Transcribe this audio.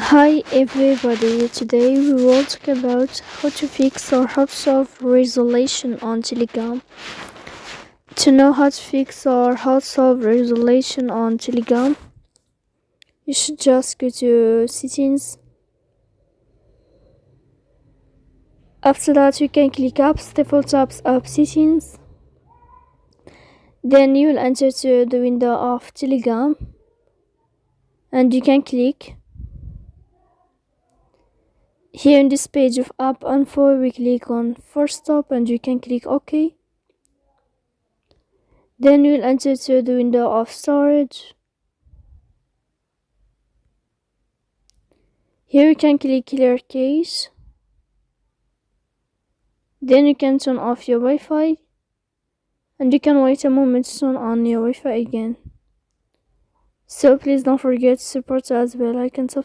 Hi everybody, today we will talk about how to fix or how to solve resolution on Telegram. To know how to fix or how to solve resolution on Telegram, you should just go to settings. After that you can click apps, default apps, app settings. Then you will enter to the window of Telegram and you can click. Here in this page of app info, we click on first stop and you can click OK. Then we'll enter to the window of storage. Here you can click clear cache. Then you can turn off your Wi-Fi and you can wait a moment to turn on your Wi-Fi again. So please don't forget to support us by like and subscribe.